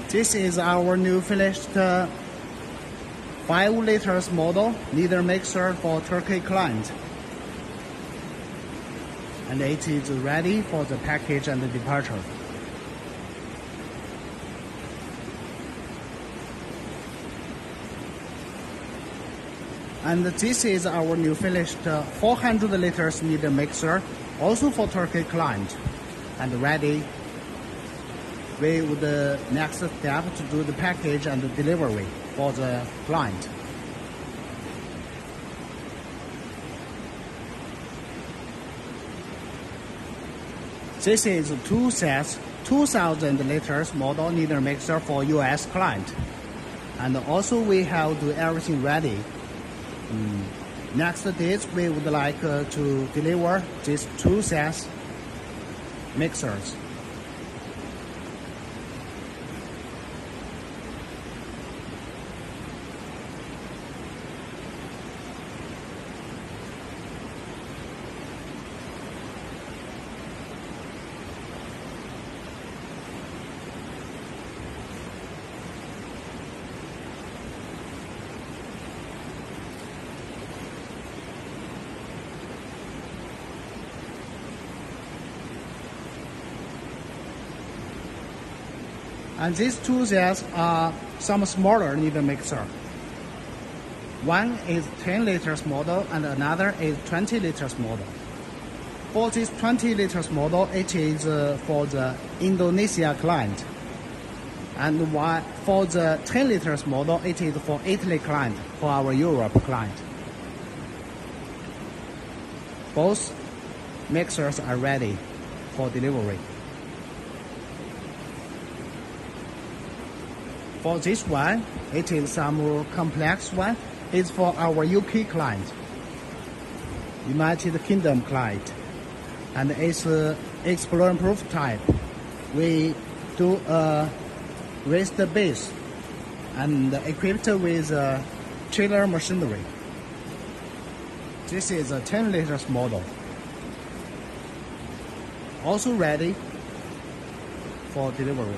This is our new finished 5 liters model leader mixer for Turkey client. And it is ready for the package and the departure. And this is our new finished 400 liters leader mixer, also for Turkey client, and ready. We would next step to do the package and the delivery for the client. This is two sets, 2000 liters model leader mixer for US client. And also we have to everything ready. Next days we would like to deliver these 2 sets mixers. And these 2 sets are some smaller leader mixer. One is 10 liters model and another is 20 liters model. For this 20 liters model, it is for the Indonesia client. And for the 10 liters model, it is for Italy client, for our Europe client. Both mixers are ready for delivery. For this one, it is some more complex one. It's for our UK client, United Kingdom client, and it's explosion-proof type. We do raised base and equipped with chiller machinery. This is a 10 liters model, also ready for delivery.